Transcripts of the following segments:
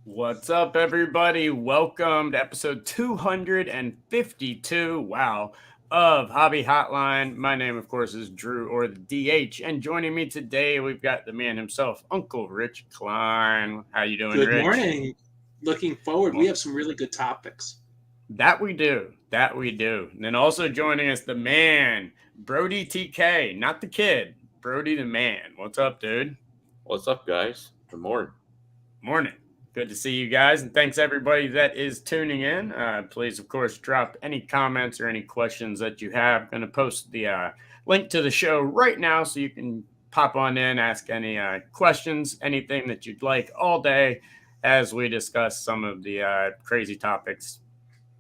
What's up, everybody? Welcome to episode 252. Wow. Of Hobby Hotline. My name, of course, is Drew or the DH. And joining me today, we've got the man himself, Uncle Rich Klein. How you doing, Good Rich? morning. Looking forward. We Well, have some really good topics. that we do. That we do. And then also joining us, the man, Brody TK. Not the kid, Brody the man. What's up, dude? What's up, guys? Good morning. Morning. Good to see you guys, and thanks everybody that is tuning in. Please, of course, drop any comments or any questions that you have. I'm going to post the link to the show right now so you can pop on in, ask any questions, anything that you'd like all day as we discuss some of the crazy topics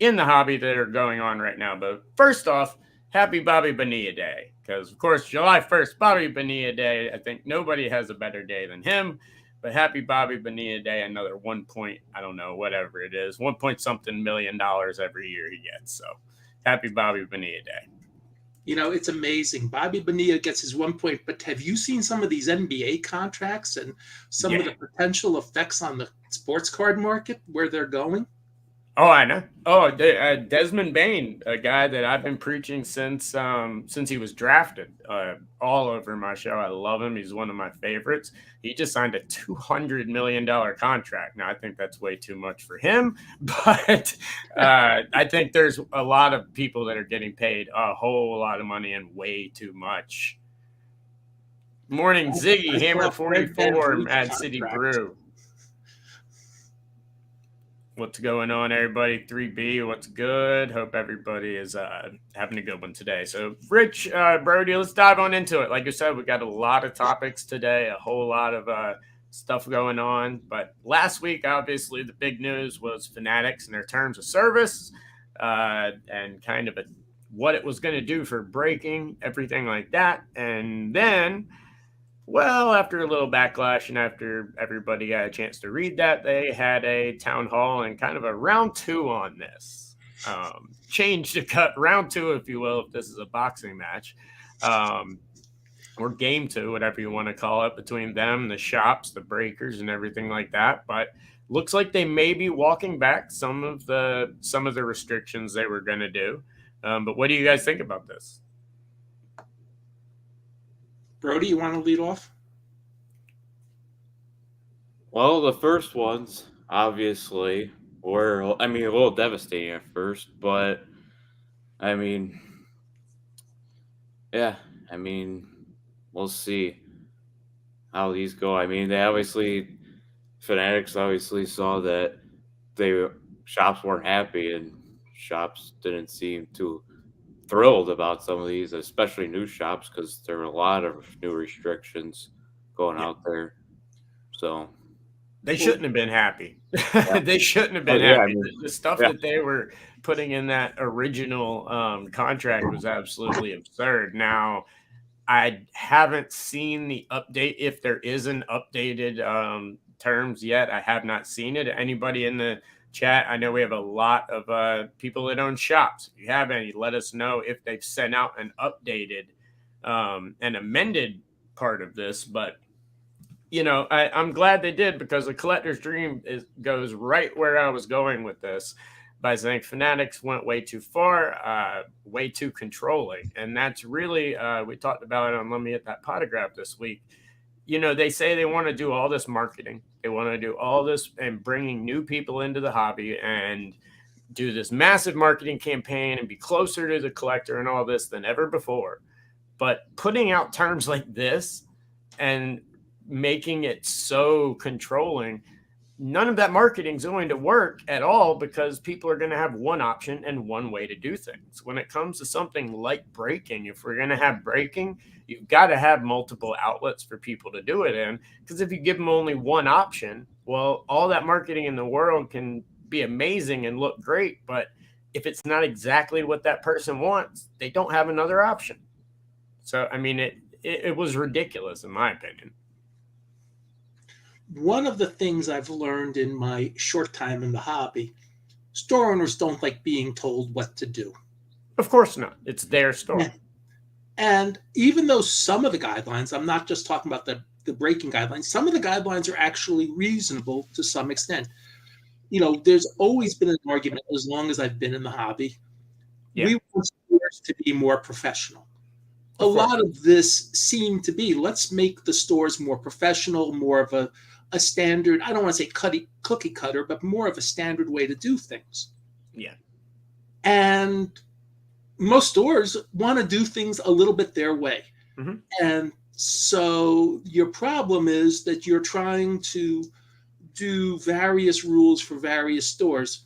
in the hobby that are going on right now. But first off, happy Bobby Bonilla Day, because, of course, July 1st, Bobby Bonilla Day. I think nobody has a better day than him. But happy Bobby Bonilla Day, another 1 point, I don't know, whatever it is, 1 point something $1 million every year he gets. So happy Bobby Bonilla Day. You know, it's amazing. Bobby Bonilla gets his 1 point, but have you seen some of these NBA contracts and some of the potential effects on the sports card market where they're going? Oh, I know. Oh, Desmond Bain, a guy that I've been preaching since he was drafted, all over my show. I love him. He's one of my favorites. He just signed a $200 million contract. Now I think that's way too much for him, but I think there's a lot of people that are getting paid a whole lot of money and way too much. Morning, Ziggy Hammer 44, Mad City Brew. What's going on, everybody? 3B, what's good? Hope everybody is having a good one today. So, Rich, Brody, let's dive on into it. Like I said, we got a lot of topics today, a whole lot of stuff going on. But last week, obviously, the big news was Fanatics and their terms of service and kind of what it was going to do for breaking, everything like that. And then, well, after a little backlash and after everybody got a chance to read that, they had a town hall and kind of a round two on this. Change to cut round two, if you will, if this is a boxing match, or game two, whatever you want to call it, between them, the shops, the breakers, and everything like that. But looks like they may be walking back some of the restrictions they were going to do. But what do you guys think about this? Brody, you want to lead off? Well, the first ones, obviously, were, a little devastating at first, but, yeah, we'll see how these go. Fanatics obviously saw that shops weren't happy, and shops didn't seem too thrilled about some of these, especially new shops, because there were a lot of new restrictions going out there. So they shouldn't have been happy. Yeah. They shouldn't have been happy. The stuff that they were putting in that original contract was absolutely absurd. Now, I haven't seen the update. If there is an updated terms yet, I have not seen it. Anybody in the chat? I know we have a lot of people that own shops. If you have any, let us know if they've sent out an updated and amended part of this. But I'm glad they did, because the collector's dream goes right where I was going with this, by saying Fanatics went way too far, way too controlling. And that's really, we talked about it on Let Me Hit That Potograph this week. They say they want to do all this marketing. They want to do all this and bringing new people into the hobby and do this massive marketing campaign and be closer to the collector and all this than ever before. But putting out terms like this and making it so controlling, none of that marketing is going to work at all, because people are going to have one option and one way to do things. When it comes to something like breaking, if we're going to have breaking, you've got to have multiple outlets for people to do it in, because if you give them only one option, well, all that marketing in the world can be amazing and look great, but if it's not exactly what that person wants, they don't have another option. So, it was ridiculous, in my opinion. One of the things I've learned in my short time in the hobby, store owners don't like being told what to do. Of course not. It's their store. And even though some of the guidelines, I'm not just talking about the breaking guidelines, some of the guidelines are actually reasonable to some extent. there's always been an argument as long as I've been in the hobby. Yeah. We want stores to be more professional. A lot of this seemed to be, let's make the stores more professional, more of a standard, I don't want to say cookie cutter, but more of a standard way to do things. Yeah. And most stores want to do things a little bit their way. Mm-hmm. And so your problem is that you're trying to do various rules for various stores.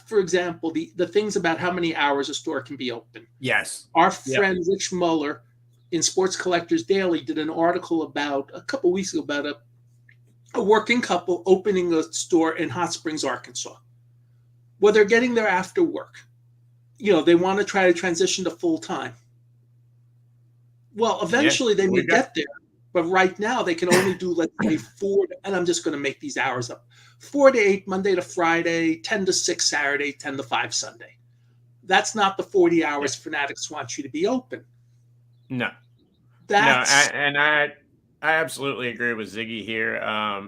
For example, the things about how many hours a store can be open. Yes. Our friend Rich Muller in Sports Collectors Daily did an article about a couple weeks ago about a working couple opening a store in Hot Springs, Arkansas. Well, they're getting there after work. They want to try to transition to full time. Well, eventually they may get there, but right now they can only do, let's say, 4, and I'm just going to make these hours up, 4 to 8 Monday to Friday, 10 to 6 Saturday, 10 to 5 Sunday. That's not the 40 hours Fanatics want you to be open. No. I absolutely agree with Ziggy here.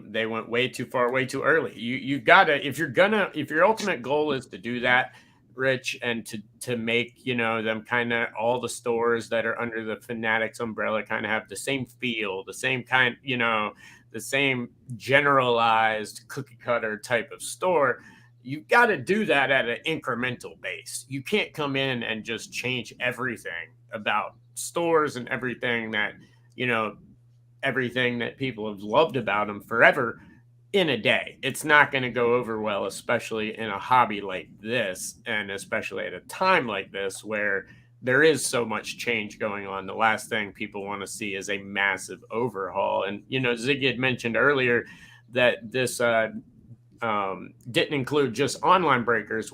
They went way too far, way too early. You gotta, if your ultimate goal is to do that, Rich, and to make them kind of all the stores that are under the Fanatics umbrella kind of have the same feel, the same kind, the same generalized cookie cutter type of store. You got to do that at an incremental base. You can't come in and just change everything about stores and everything that everything that people have loved about them forever in a day. It's not going to go over well, especially in a hobby like this, and especially at a time like this where there is so much change going on. The last thing people want to see is a massive overhaul. And Ziggy had mentioned earlier that this didn't include just online breakers,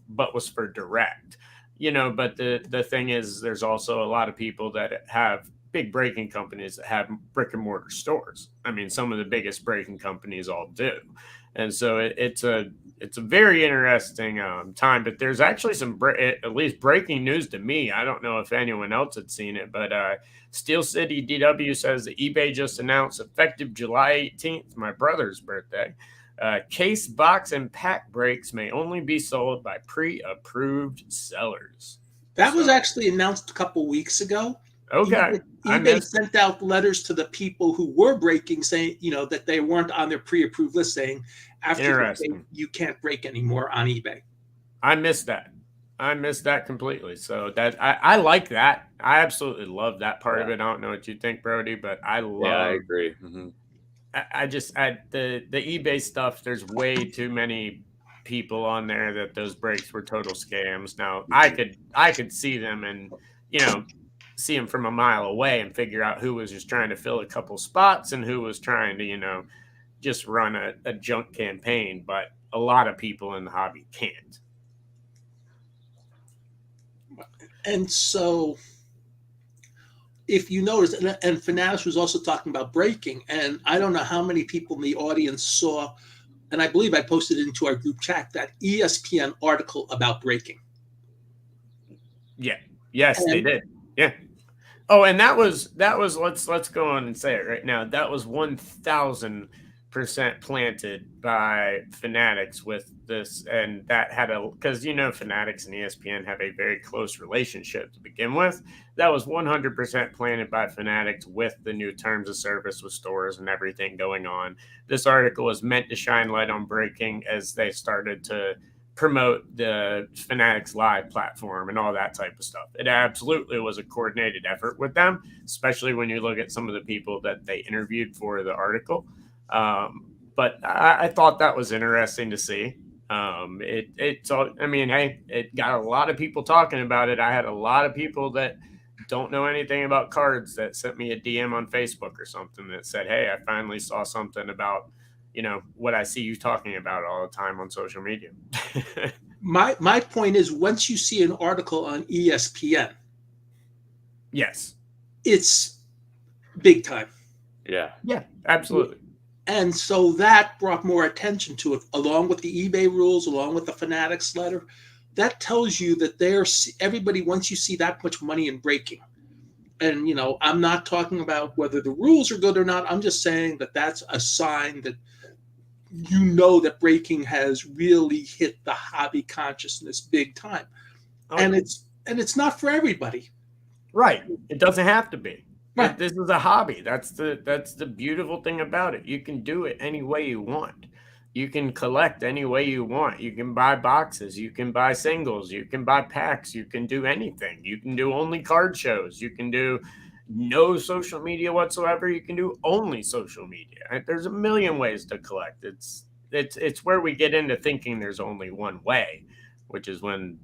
but was for direct. But the thing is, there's also a lot of people that have big breaking companies that have brick and mortar stores. I mean, some of the biggest breaking companies all do. And so it's a very interesting time, but there's actually some, at least breaking news to me. I don't know if anyone else had seen it, but Steel City DW says that eBay just announced effective July 18th, my brother's birthday, case, box, and pack breaks may only be sold by pre-approved sellers. That was actually announced a couple weeks ago. Okay. eBay sent out letters to the people who were breaking saying, that they weren't on their pre-approved list, saying after you can't break anymore on eBay. I missed that completely. So that I like that. I absolutely love that part of it. I don't know what you think, Brody, but I agree. Mm-hmm. The eBay stuff, there's way too many people on there that those breaks were total scams. Now I could see them and see them from a mile away and figure out who was just trying to fill a couple spots and who was trying to just run a junk campaign, but a lot of people in the hobby can't. And so if you notice, and Fanatics was also talking about breaking, and I don't know how many people in the audience saw, and I believe I posted it into our group chat, that ESPN article about breaking. Yeah. Yes, they did. Yeah. Oh, and that was let's go on and say it right now. That was 1,000% planted by Fanatics with this, and that had because Fanatics and ESPN have a very close relationship to begin with. That was 100% planted by Fanatics with the new terms of service with stores and everything going on. This article was meant to shine light on breaking as they started to promote the Fanatics Live platform and all that type of stuff. It absolutely was a coordinated effort with them, especially when you look at some of the people that they interviewed for the article. But I thought that was interesting to see. It got a lot of people talking about it. I had a lot of people that don't know anything about cards that sent me a DM on Facebook or something that said, "Hey, I finally saw something about what I see you talking about all the time on social media." My point is, once you see an article on ESPN, yes, it's big time. Yeah, absolutely. And so that brought more attention to it, along with the eBay rules, along with the Fanatics letter. That tells you that everybody, once you see that much money in breaking, and I'm not talking about whether the rules are good or not. I'm just saying that that's a sign that you know that breaking has really hit the hobby consciousness big time. And it's not for everybody. Right. It doesn't have to be. Right. This is a hobby. That's the beautiful thing about it. You can do it any way you want. You can collect any way you want. You can buy boxes. You can buy singles. You can buy packs. You can do anything. You can do only card shows. You can do no social media whatsoever. You can do only social media. There's a million ways to collect. It's where we get into thinking there's only one way, which is when,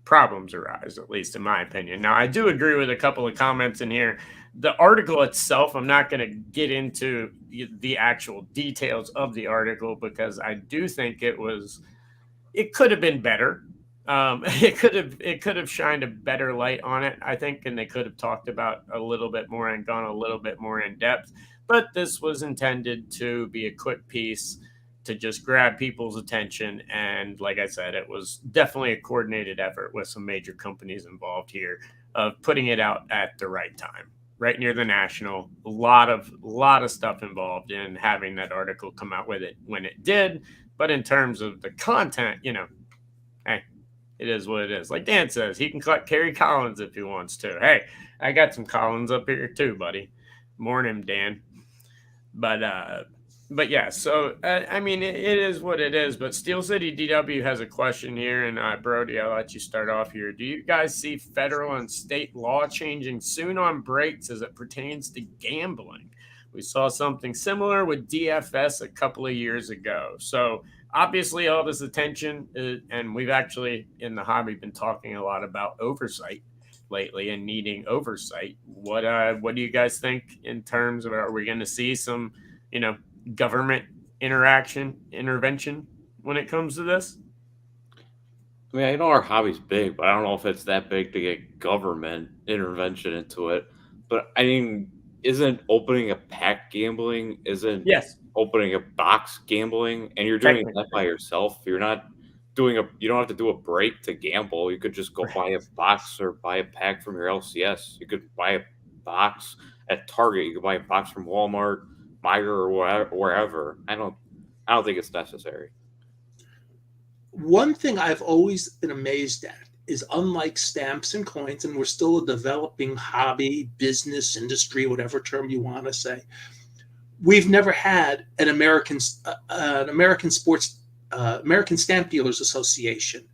problems arise, at least in my opinion. Now, I do agree with a couple of comments in here. The article itself, I'm not going to get into the actual details of the article because I do think it could have been better. It could have shined a better light on it, I think, and they could have talked about a little bit more and gone a little bit more in depth. But this was intended to be a quick piece to just grab people's attention. And like I said, it was definitely a coordinated effort with some major companies involved here of putting it out at the right time, right near the National. A lot of stuff involved in having that article come out with it when it did. But in terms of the content, hey, it is what it is. Like Dan says, he can collect Kerry Collins if he wants to. Hey, I got some Collins up here too, buddy. Morning, Dan. But yeah, so I mean, it is what it is. But Steel City DW has a question here, and Brody, I'll let you start off here. Do you guys see federal and state law changing soon on breaks as it pertains to gambling? We saw something similar with DFS a couple of years ago. So obviously, all this attention, and we've actually in the hobby been talking a lot about oversight lately and needing oversight. What do you guys think in terms of, are we going to see some, government intervention when it comes to this? I mean, I know our hobby's big, but I don't know if it's that big to get government intervention into it. But I mean, isn't opening a pack gambling? Isn't Yes. Opening a box gambling? And you're doing that by yourself. You're not you don't have to do a break to gamble. You could just go buy a box or buy a pack from your LCS. You could buy a box at Target. You could buy a box from Walmart, Meijer, or wherever. I don't think it's necessary. One thing I've always been amazed at is, unlike stamps and coins, and we're still a developing hobby, business, industry, whatever term you want to say, we've never had an American Stamp Dealers Association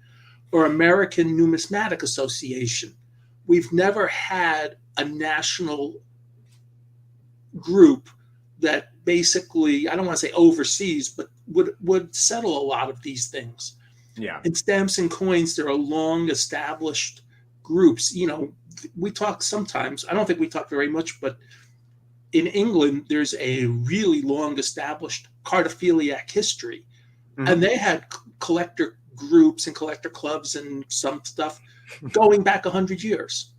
or American Numismatic Association. We've never had a national group that basically, I don't want to say oversees, but would settle a lot of these things. Yeah. In stamps and coins, there are long established groups. We talk sometimes, I don't think we talk very much, but in England, there's a really long established cardophiliac history. Mm-hmm. And they had collector groups and collector clubs and some stuff going back 100 years.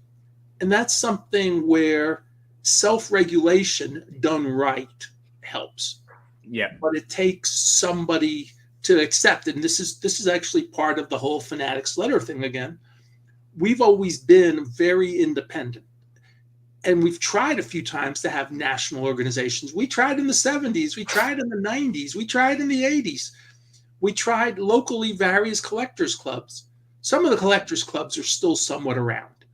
And that's something where self-regulation done right helps. Yeah. But it takes somebody to accept, and this is actually part of the whole Fanatics letter thing again. We've always been very independent. And we've tried a few times to have national organizations. We tried in the 70s. We tried in the 90s. We tried in the 80s. We tried locally various collectors clubs. Some of the collectors clubs are still somewhat around.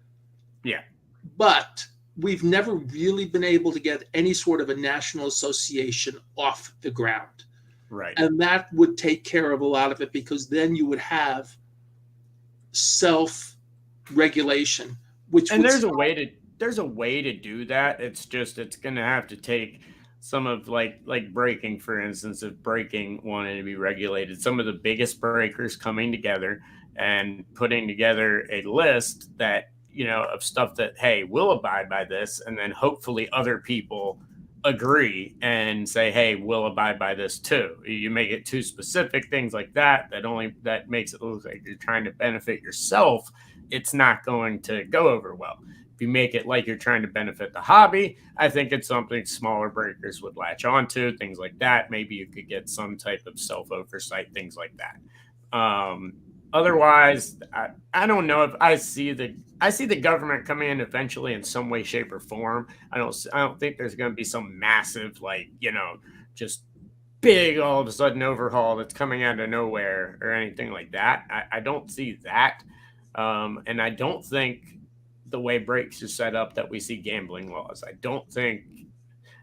Yeah. But we've never really been able to get any sort of a national association off the ground. Right. And that would take care of a lot of it, because then you would have self-regulation, there's a way to do that. It's going to have to take some of like breaking, for instance. If breaking wanted to be regulated, some of the biggest breakers coming together and putting together a list that, of stuff that, hey, we'll abide by this. And then hopefully other people agree and say, hey, we'll abide by this too. You make it too specific, things like that that makes it look like you're trying to benefit yourself. It's not going to go over well. If you make it like you're trying to benefit the hobby, I think it's something smaller breakers would latch onto, things like that. Maybe you could get some type of self-oversight, things like that. Otherwise, I don't know if I see the government coming in eventually in some way, shape, or form. I don't think there's going to be some massive, just big all of a sudden overhaul that's coming out of nowhere or anything like that. I don't see that. And I don't think the way breaks is set up that we see gambling laws. I don't think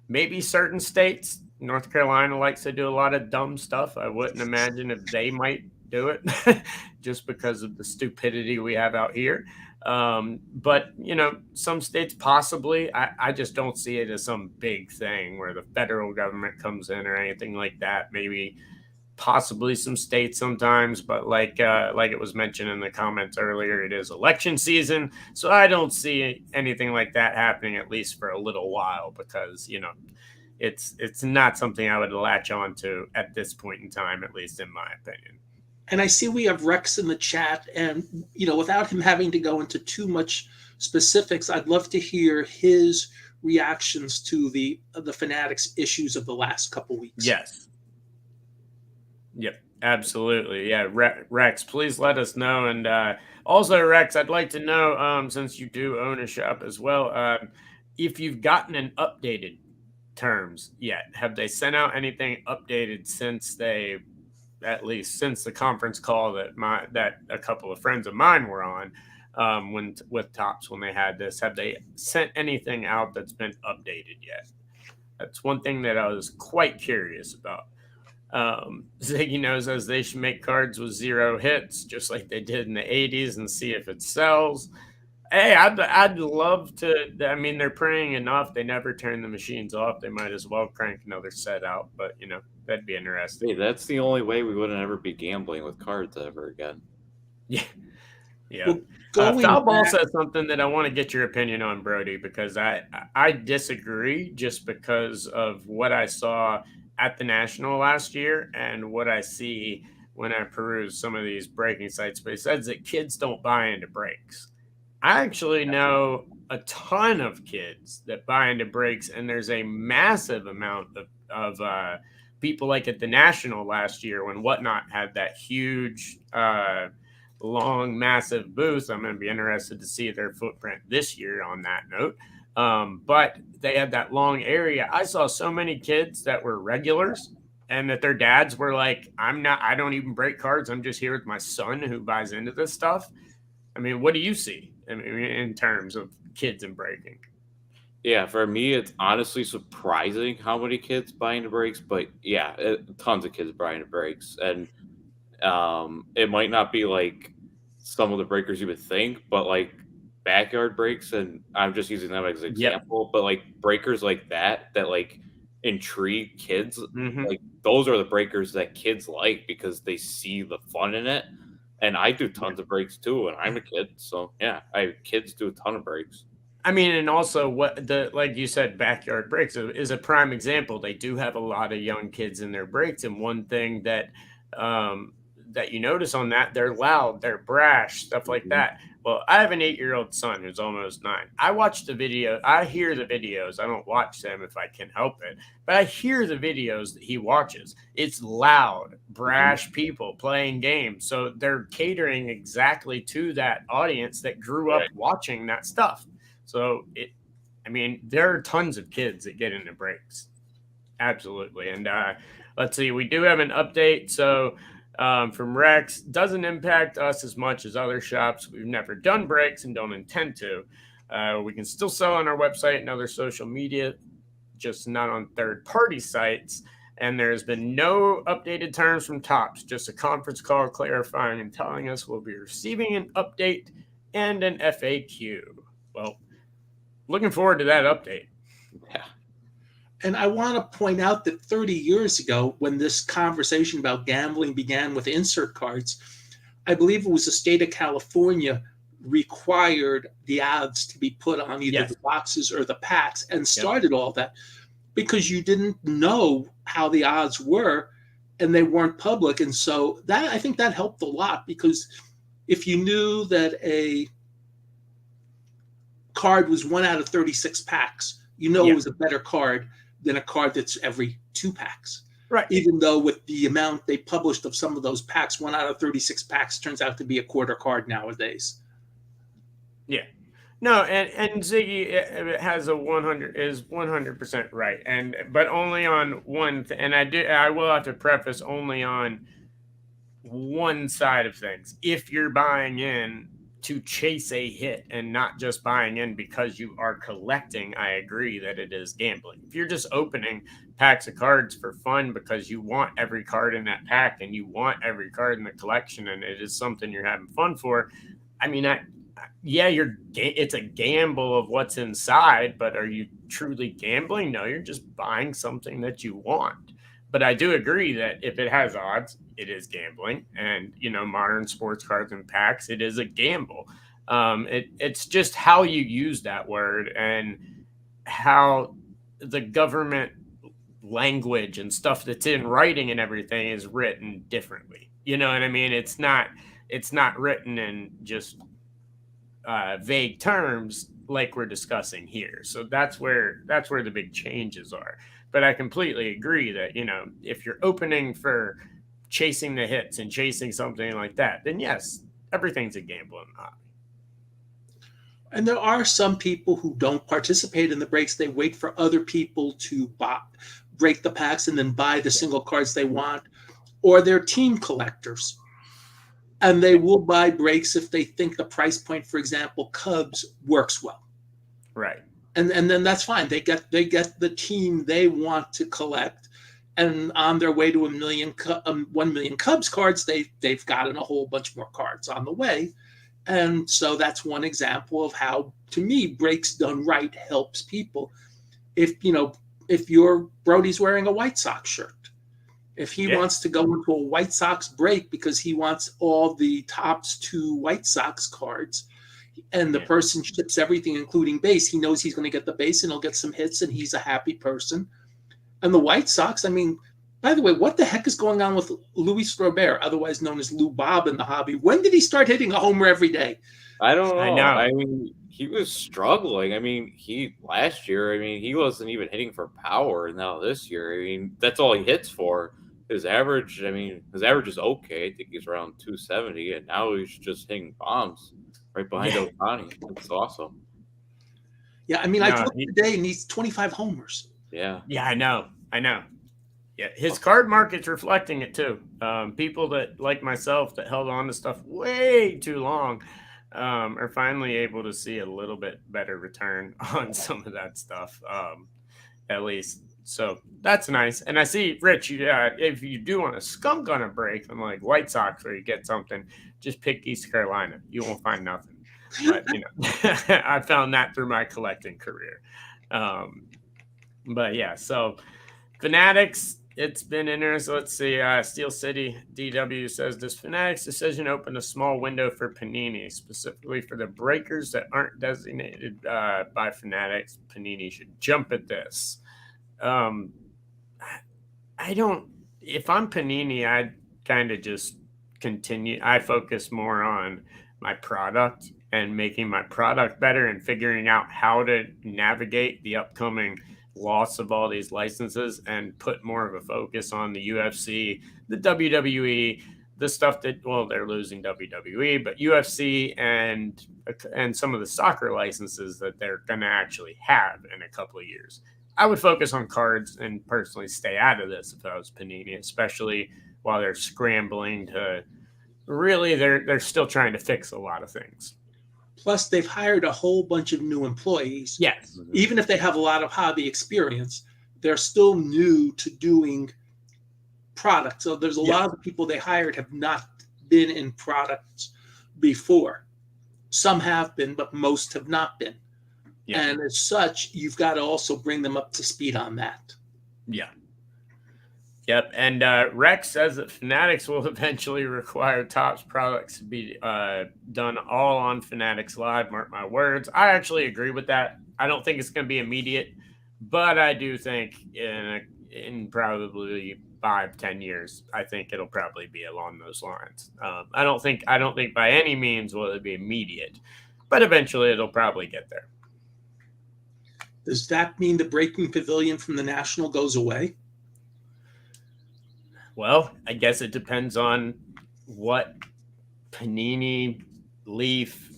maybe certain states, North Carolina likes to do a lot of dumb stuff. I wouldn't imagine if they might do it just because of the stupidity we have out here. But, some states possibly. I just don't see it as some big thing where the federal government comes in or anything like that. Maybe possibly some states sometimes, but like it was mentioned in the comments earlier, it is election season, so I don't see anything like that happening, at least for a little while, because it's not something I would latch on to at this point in time, at least in my opinion. And I see we have Rex in the chat, and without him having to go into too much specifics, I'd love to hear his reactions to the Fanatics issues of the last couple weeks. Yes. Yep, absolutely. Yeah, Rex, please let us know. And also, Rex, I'd like to know, since you do own a shop as well, if you've gotten an updated terms yet. Have they sent out anything updated since at least since the conference call that a couple of friends of mine were on with Topps when they had this? Have they sent anything out that's been updated yet? That's one thing that I was quite curious about. Ziggy says they should make cards with 0 hits, just like they did in the 80s, and see if it sells. Hey, I'd love to. I mean, they're printing enough. They never turn the machines off. They might as well crank another set out. But that'd be interesting. Hey, that's the only way we wouldn't ever be gambling with cards ever again. Yeah. Well, Foulball says something that I want to get your opinion on, Brody, because I disagree just because of what I saw at the National last year and what I see when I peruse some of these breaking sites. But he says that kids don't buy into breaks. I actually know a ton of kids that buy into breaks, and there's a massive amount of people like at the National last year when Whatnot had that huge, long, massive booth. I'm going to be interested to see their footprint this year on that note. But they had that long area. I saw so many kids that were regulars and that their dads were like, I don't even break cards. I'm just here with my son who buys into this stuff. I mean, what do you see in terms of kids and breaking? Yeah, for me, it's honestly surprising how many kids buy into breaks, but yeah, tons of kids buy into breaks. And it might not be like some of the breakers you would think, but like backyard breaks, and I'm just using them as an example, but like breakers like that like intrigue kids, like those are the breakers that kids like because they see the fun in it. And I do tons of breaks too, and I'm a kid, so yeah, kids do a ton of breaks. I mean, and also like you said, backyard breaks is a prime example. They do have a lot of young kids in their breaks, and one thing that that you notice on that, they're loud, they're brash, stuff like that. Well, I have an 8-year-old son who's almost 9. I watch the video. I hear the videos. I don't watch them if I can help it, but I hear the videos that he watches. It's loud, brash people playing games. So they're catering exactly to that audience that grew up watching that stuff. So there are tons of kids that get into breaks. Absolutely. And let's see, we do have an update. So from Rex, doesn't impact us as much as other shops. We've never done breaks and don't intend to. We can still sell on our website and other social media, just not on third-party sites. And there's been no updated terms from Topps, just a conference call clarifying and telling us we'll be receiving an update and an FAQ. Well, looking forward to that update. Yeah. And I want to point out that 30 years ago, when this conversation about gambling began with insert cards, I believe it was the state of California required the odds to be put on either the boxes or the packs and started all that because you didn't know how the odds were and they weren't public. And so that I think that helped a lot because if you knew that a card was 1 out of 36 packs, it was a better card than a card that's every 2 packs. Right. Even though with the amount they published of some of those packs, 1 out of 36 packs turns out to be a quarter card nowadays. Yeah. No, and Ziggy has a 100% right, and but only on and I will have to preface only on one side of things. If you're buying in to chase a hit and not just buying in because you are collecting, I agree that it is gambling. If you're just opening packs of cards for fun because you want every card in that pack and you want every card in the collection and it is something you're having fun for, I mean, yeah, it's a gamble of what's inside, but are you truly gambling? No, you're just buying something that you want. But I do agree that if it has odds, it is gambling. And, modern sports cards and packs, it is a gamble. It's just how you use that word and how the government language and stuff that's in writing and everything is written differently. You know what I mean? It's not written in just vague terms like we're discussing here. So that's where the big changes are. But I completely agree that if you're opening for chasing the hits and chasing something like that, then yes, everything's a gamble in the hobby. And there are some people who don't participate in the breaks. They wait for other people to break the packs and then buy the single cards they want, or they're team collectors. And they will buy breaks if they think the price point, for example, Cubs works well. Right. And then that's fine. They get the team they want to collect, and on their way to 1 million Cubs cards, they've gotten a whole bunch more cards on the way. And so that's one example of how, to me, breaks done right helps people. If your Brody's wearing a White Sox shirt, if he wants to go into a White Sox break because he wants all the Topps 2 White Sox cards, and the person ships everything, including base, he knows he's going to get the base and he'll get some hits, and he's a happy person. And the White Sox, I mean, by the way, what the heck is going on with Luis Robert, otherwise known as Lou Bob in the hobby? When did he start hitting a homer every day? I don't know. I know. I mean, he was struggling. I mean, last year, he wasn't even hitting for power. And now this year, that's all he hits for. His average, his average is okay. I think he's around 270, and now he's just hitting bombs right behind Ohtani. That's awesome. Yeah, I looked today and he's 25 homers. Yeah. Yeah, I know. Yeah, his card market's reflecting it too. People that, like myself, that held on to stuff way too long are finally able to see a little bit better return on some of that stuff, at least. So that's nice. And I see, Rich, if you do want a skunk on a break, I'm like White Sox where you get something, just pick East Carolina. You won't find nothing. But, I found that through my collecting career. But yeah, so Fanatics, it's been interesting. Let's see. Steel City DW says, does Fanatics decision open a small window for Panini, specifically for the breakers that aren't designated by Fanatics? Panini should jump at this. I don't. If I'm Panini, I'd kind of just continue. I focus more on my product and making my product better and figuring out how to navigate the upcoming loss of all these licenses and put more of a focus on the UFC, the WWE, the stuff that, they're losing WWE, but UFC and some of the soccer licenses that they're going to actually have in a couple of years. I would focus on cards and personally stay out of this if I was Panini, especially while they're scrambling to really, they're still trying to fix a lot of things. Plus, they've hired a whole bunch of new employees. Yes. Even if they have a lot of hobby experience, they're still new to doing product. So there's a lot of the people they hired have not been in products before. Some have been, but most have not been. Yeah. And as such, you've got to also bring them up to speed on that. Yeah. Yep. And Rex says that Fanatics will eventually require Topps products to be done all on Fanatics Live. Mark my words. I actually agree with that. I don't think it's going to be immediate, but I do think in probably 5-10 years, I think it'll probably be along those lines. I don't think by any means will it be immediate, but eventually it'll probably get there. Does that mean the Breaking Pavilion from the National goes away? Well, I guess it depends on what Panini, Leaf,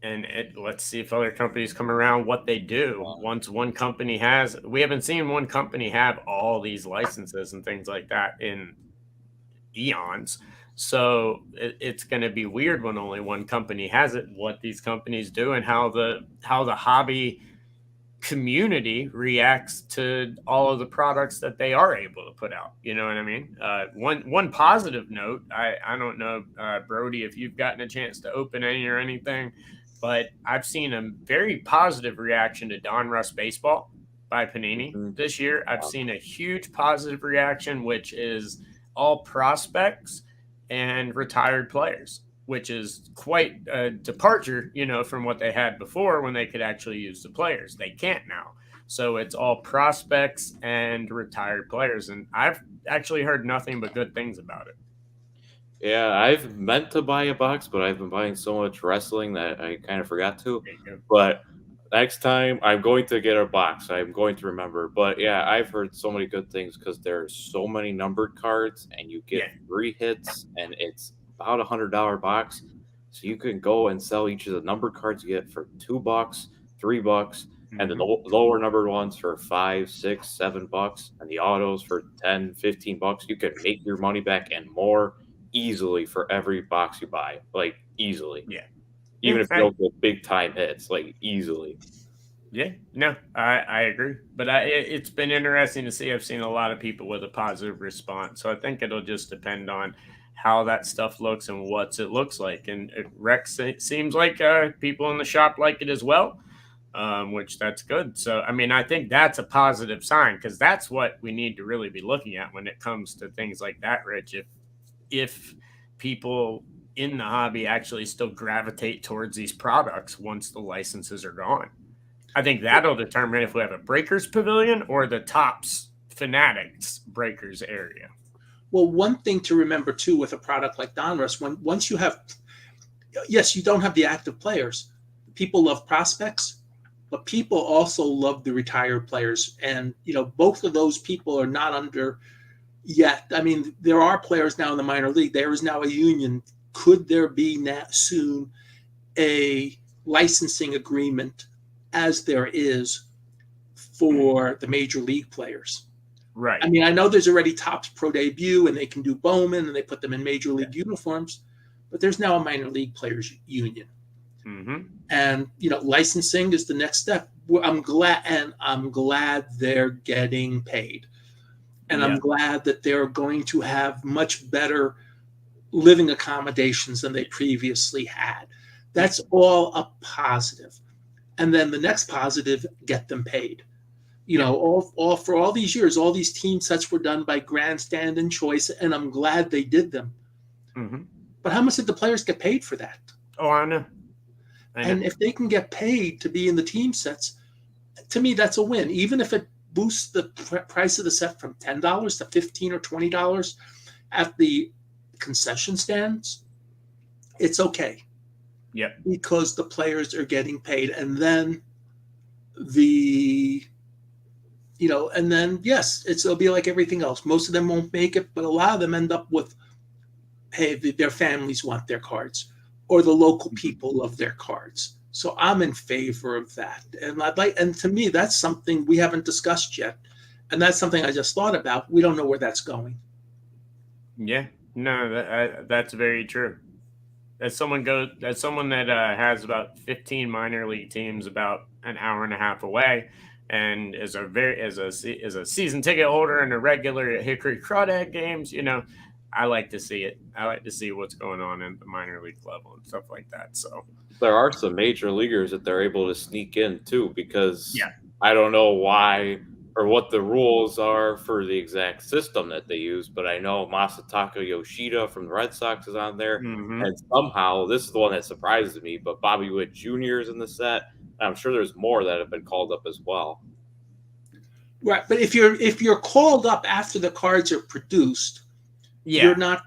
And let's see if other companies come around, what they do. Once one company has, we haven't seen one company have all these licenses and things like that in eons. So it's going to be weird when only one company has it, what these companies do and how the hobby community reacts to all of the products that they are able to put out. You know what I mean? One positive note, I don't know, Brody, if you've gotten a chance to open any or anything, but I've seen a very positive reaction to Donruss Baseball by Panini this year. I've seen a huge positive reaction, which is all prospects and retired players, which is quite a departure, from what they had before when they could actually use the players. They can't now. So it's all prospects and retired players. And I've actually heard nothing but good things about it. Yeah, I've meant to buy a box, but I've been buying so much wrestling that I kind of forgot to. But next time I'm going to get a box. I'm going to remember. But yeah, I've heard so many good things because there's so many numbered cards and you get 3 hits and it's about $100 box. So you can go and sell each of the numbered cards you get for $2, $3, and the lower numbered ones for $5, $6, $7, and the autos for $10, $15. You can make your money back and more easily for every box you buy, like easily. Yeah. Even if you don't get big time hits, like easily. Yeah, no, I agree. But it's been interesting to see. I've seen a lot of people with a positive response. So I think it'll just depend on how that stuff looks and what it looks like. And Rex seems like people in the shop like it as well, which that's good. So, I mean, I think that's a positive sign because that's what we need to really be looking at when it comes to things like that, Rich. If people in the hobby actually still gravitate towards these products once the licenses are gone. I think that'll determine if we have a Breakers Pavilion or the Topps Fanatics Breakers area. Well, one thing to remember too with a product like Donruss, once you have, yes, you don't have the active players. People love prospects, but people also love the retired players, and both of those people are not under yet. I mean, there are players now in the minor league. There is now a union. Could there be soon a licensing agreement, as there is for the major league players? Right. I mean, I know there's already Topps Pro Debut, and they can do Bowman, and they put them in major league uniforms, but there's now a minor league players union. And licensing is the next step. I'm glad they're getting paid, and I'm glad that they're going to have much better living accommodations than they previously had. That's all a positive. And then the next positive, get them paid. All for all these years, all these team sets were done by grandstand and choice, and I'm glad they did them. But how much did the players get paid for that? Oh, I know. And if they can get paid to be in the team sets, to me, that's a win. Even if it boosts the price of the set from $10 to $15 or $20 at the concession stands, it's okay. Yep. Because the players are getting paid. And then yes, it'll be like everything else. Most of them won't make it, but a lot of them end up with, hey, their families want their cards, or the local people love their cards. So I'm in favor of that. And to me, that's something we haven't discussed yet. And that's something I just thought about. We don't know where that's going. Yeah, no, that's very true. As someone that has about 15 minor league teams about an hour and a half away, and is a season ticket holder and a regular at Hickory Crawdad games, I like to see it. I like to see what's going on in the minor league level and stuff like that. So there are some major leaguers that they're able to sneak in too, because I don't know why or what the rules are for the exact system that they use, but I know Masataka Yoshida from the Red Sox is on there, and somehow this is the one that surprises me, but Bobby Witt Jr. is in the set. I'm sure there's more that have been called up as well. Right, but if you're called up after the cards are produced, you're not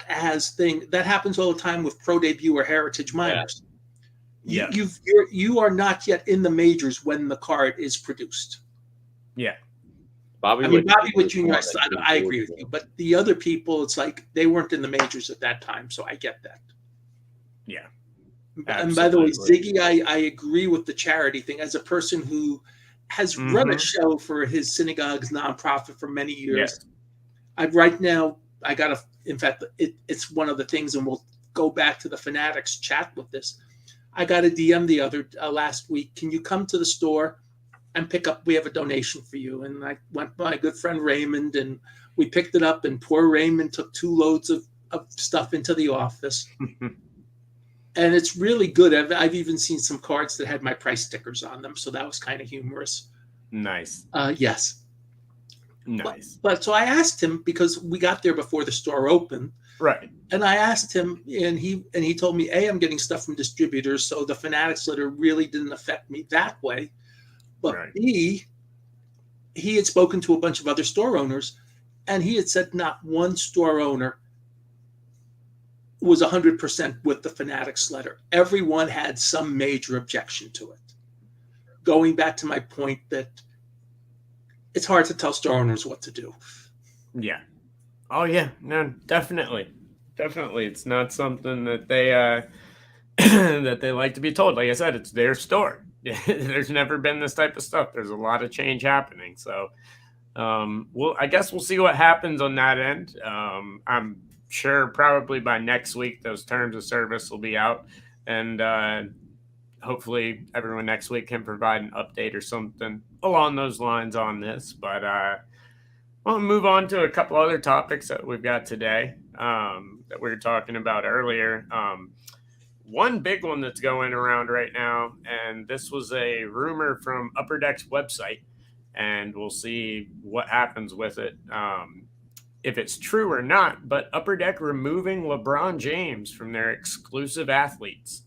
as that happens all the time with Pro Debut or Heritage Minors. You are not yet in the majors when the card is produced. Yeah. Bobby Witt Jr., I agree with you. But the other people, it's like they weren't in the majors at that time, so I get that. Yeah. And by the way, Absolutely. Ziggy, I agree with the charity thing. As a person who has run a show for his synagogue's nonprofit for many years, Yes. right now, in fact, it's one of the things, and we'll go back to the Fanatics chat with this. I got a DM last week. Can you come to the store and pick up? We have a donation for you. And I went with my good friend Raymond, and we picked it up. And poor Raymond took 2 loads of stuff into the office. And it's really good. I've even seen some cards that had my price stickers on them, so that was kind of humorous. Nice. Yes. Nice. But so I asked him, because we got there before the store opened. Right. And I asked him, and he told me, A, I'm getting stuff from distributors, so the Fanatics letter really didn't affect me that way. But right. B, he had spoken to a bunch of other store owners, and he had said not one store owner was 100% with the Fanatics letter. Everyone had some major objection to it. Going back to my point that it's hard to tell store owners what to do. Yeah. Oh yeah, no, definitely. It's not something that they that they like to be told. Like I said, it's their store. There's never been this type of stuff. There's a lot of change happening. So well, I guess we'll see what happens on that end. I'm sure probably by next week those terms of service will be out, and hopefully everyone next week can provide an update or something along those lines on this. But we'll move on to a couple other topics that we've got today that we were talking about earlier. One big one that's going around right now, and this was a rumor from Upper Deck's website, and we'll see what happens with it, if it's true or not. But Upper Deck removing LeBron James from their exclusive athletes.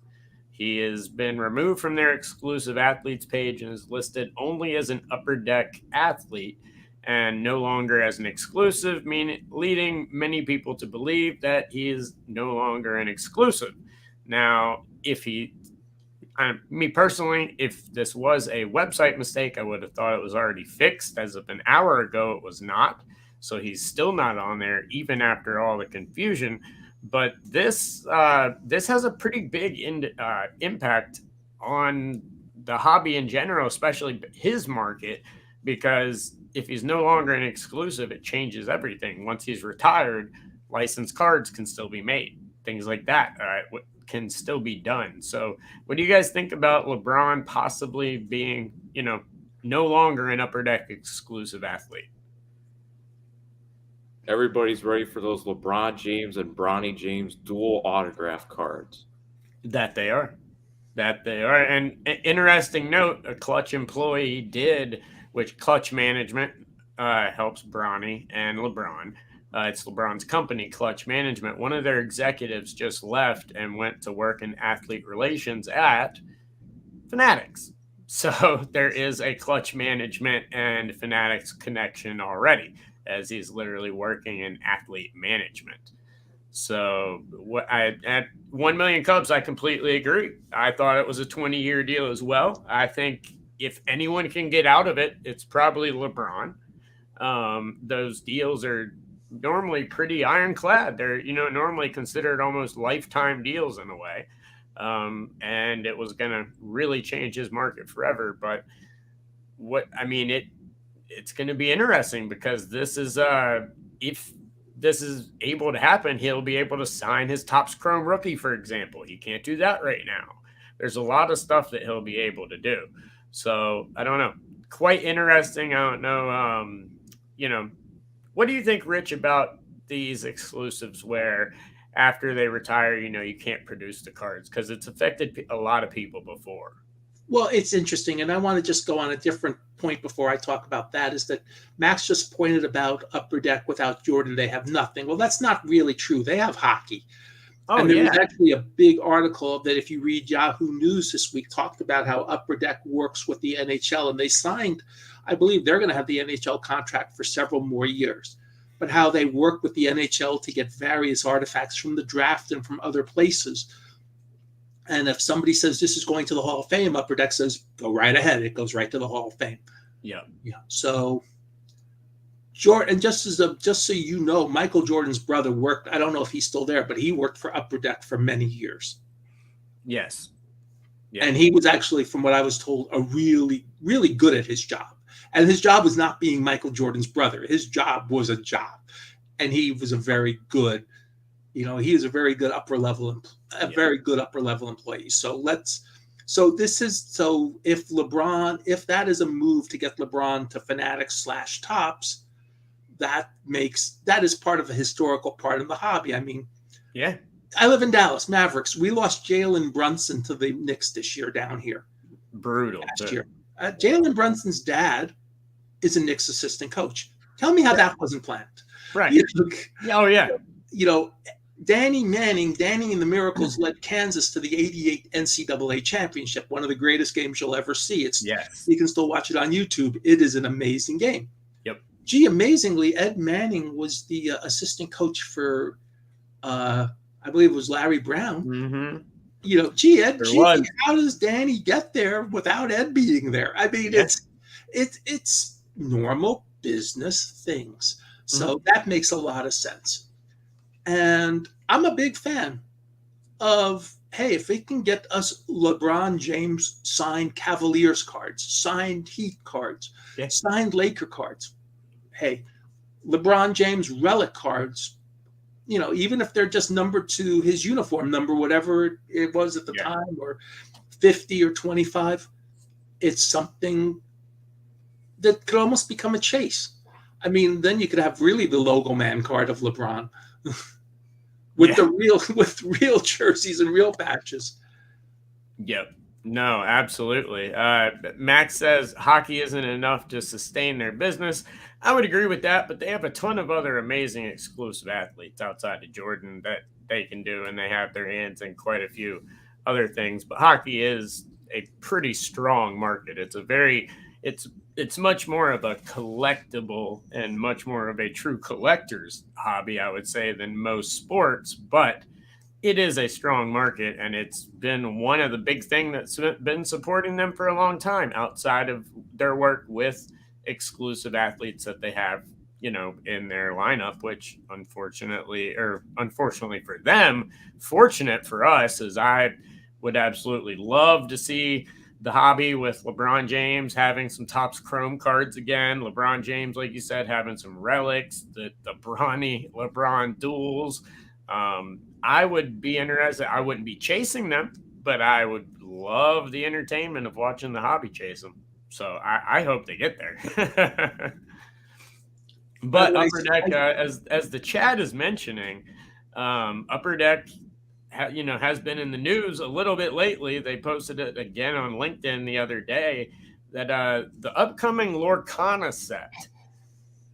He has been removed from their exclusive athletes page and is listed only as an Upper Deck athlete and no longer as an exclusive, leading many people to believe that he is no longer an exclusive. Now, me personally, if this was a website mistake, I would have thought it was already fixed. As of an hour ago, it was not. So he's still not on there, even after all the confusion. But this has a pretty big impact on the hobby in general, especially his market, because if he's no longer an exclusive, it changes everything. Once he's retired, licensed cards can still be made. Things like that can still be done. So what do you guys think about LeBron possibly being, no longer an Upper Deck exclusive athlete? Everybody's ready for those LeBron James and Bronny James dual autograph cards. That they are. And an interesting note, a Clutch employee did, which Clutch Management helps Bronny and LeBron. It's LeBron's company, Clutch Management. One of their executives just left and went to work in athlete relations at Fanatics. So there is a Clutch Management and Fanatics connection already, as he's literally working in athlete management. So at 1 million Cubs, I completely agree. I thought it was a 20-year deal as well. I think if anyone can get out of it, it's probably LeBron. Those deals are normally pretty ironclad. They're, normally considered almost lifetime deals in a way. And it was going to really change his market forever. But it's going to be interesting, because this is if this is able to happen, he'll be able to sign his Topps Chrome rookie, for example. He can't do that right now. There's a lot of stuff that he'll be able to do. So I don't know. Quite interesting. I don't know. What do you think, Rich, about these exclusives where after they retire, you can't produce the cards? Because it's affected a lot of people before. Well, it's interesting, and I want to just go on a different point before I talk about that, is that Max just pointed about Upper Deck without Jordan, they have nothing. Well, that's not really true. They have hockey. And there was actually a big article that, if you read Yahoo News this week, talked about how Upper Deck works with the NHL, and they signed, I believe they're going to have the NHL contract for several more years, but how they work with the NHL to get various artifacts from the draft and from other places. And if somebody says this is going to the Hall of Fame, Upper Deck says, go right ahead. It goes right to the Hall of Fame. Yeah. So Jordan, just so you know, Michael Jordan's brother worked, I don't know if he's still there, but he worked for Upper Deck for many years. Yes. Yeah. And he was actually, from what I was told, a really, really good at his job. And his job was not being Michael Jordan's brother. His job was a job. And he was a very good, he is a very good upper level employee. So if that is a move to get LeBron to Fanatics / Tops, that is part of a historical part of the hobby. I mean, yeah. I live in Dallas, Mavericks. We lost Jalen Brunson to the Knicks this year down here. Brutal. Last year. Jalen Brunson's dad is a Knicks assistant coach. Tell me how that wasn't planned. Right. Oh, yeah. Danny and the Miracles led Kansas to the 88 NCAA championship, one of the greatest games you'll ever see. You can still watch it on YouTube. It is an amazing game. Yep. Amazingly, Ed Manning was the assistant coach for I believe it was Larry Brown. Mm-hmm. How does Danny get there without Ed being there? I mean, it's normal business things. So that makes a lot of sense. And I'm a big fan of, hey, if it can get us LeBron James signed Cavaliers cards, signed Heat cards, signed Laker cards, hey, LeBron James relic cards, even if they're just numbered to his uniform number, whatever it was at the time, or 50 or 25, it's something that could almost become a chase. I mean, then you could have really the logo man card of LeBron with real jerseys and real patches. Yep. No, absolutely. Max says hockey isn't enough to sustain their business. I would agree with that, but they have a ton of other amazing exclusive athletes outside of Jordan that they can do, and they have their hands in quite a few other things. But hockey is a pretty strong market. It's much more of a collectible and much more of a true collector's hobby, I would say, than most sports. But it is a strong market, and it's been one of the big things that's been supporting them for a long time outside of their work with exclusive athletes that they have, in their lineup, which unfortunately for them, fortunate for us, is I would absolutely love to see the hobby with LeBron James having some Topps Chrome cards again. LeBron James, like you said, having some relics, the Bronny LeBron duels. I would be interested. I wouldn't be chasing them, but I would love the entertainment of watching the hobby chase them. So I hope they get there. But Upper Deck, as the chat is mentioning, Upper Deck, has been in the news a little bit lately. They posted it again on LinkedIn the other day that the upcoming Lorcana set,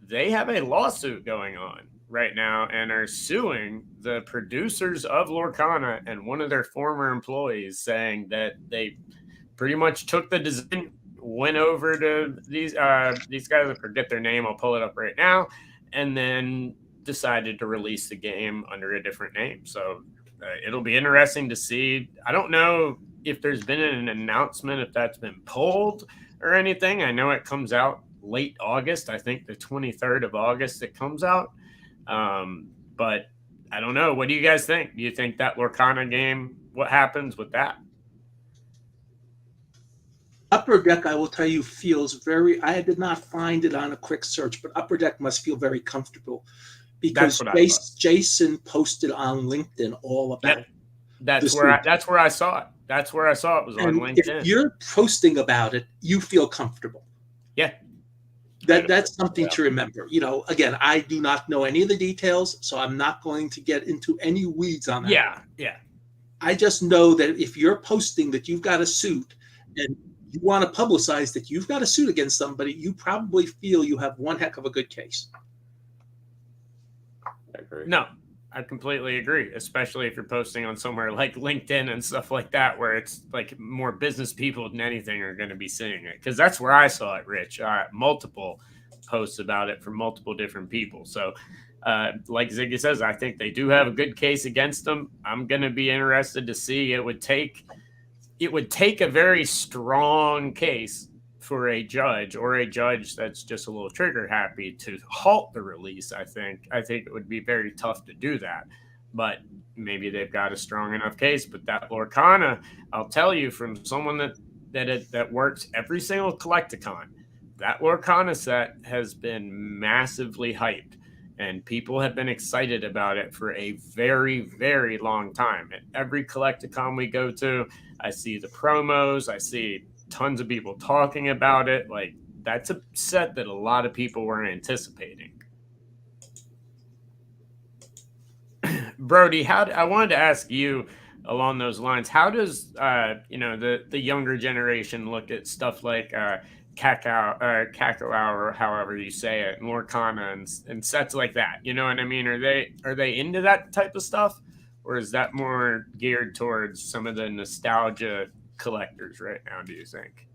they have a lawsuit going on right now and are suing the producers of Lorcana and one of their former employees, saying that they pretty much took the design, went over to these guys, I forget their name, I'll pull it up right now, and then decided to release the game under a different name. So it'll be interesting to see. I don't know if there's been an announcement, if that's been pulled or anything. I know it comes out late August. I think the 23rd of August it comes out. But I don't know. What do you guys think? Do you think that Lorcana game, what happens with that? Upper Deck, I will tell you, feels I did not find it on a quick search, but Upper Deck must feel very comfortable because Jason posted on LinkedIn all about it. That's where I saw it. That's where I saw it was on LinkedIn. If you're posting about it, you feel comfortable. Yeah. That's something to remember. Again, I do not know any of the details, so I'm not going to get into any weeds on that. Yeah. I just know that if you're posting that you've got a suit and you want to publicize that you've got a suit against somebody, you probably feel you have one heck of a good case. I agree. No, I completely agree, especially if you're posting on somewhere like LinkedIn and stuff like that, where it's like more business people than anything are going to be seeing it. Because that's where I saw it, Rich. Multiple posts about it from multiple different people. So like Ziggy says, I think they do have a good case against them. I'm going to be interested to see. It would take a very strong case for a judge, or a judge that's just a little trigger happy, to halt the release. I think it would be very tough to do that. but maybe they've got a strong enough case. But that Lorcana, I'll tell you from someone that works every single Collecticon, that Lorcana set has been massively hyped, and people have been excited about it for a very, very long time. At every Collecticon we go to, I see the promos, I see tons of people talking about it. Like, that's a set that a lot of people were anticipating. Brody, I wanted to ask you along those lines. How does the younger generation look at stuff like Cacao or however you say it, and Lorcana and sets like that? You know what I mean? Are they into that type of stuff, or is that more geared towards some of the nostalgia collectors right now? Do you think?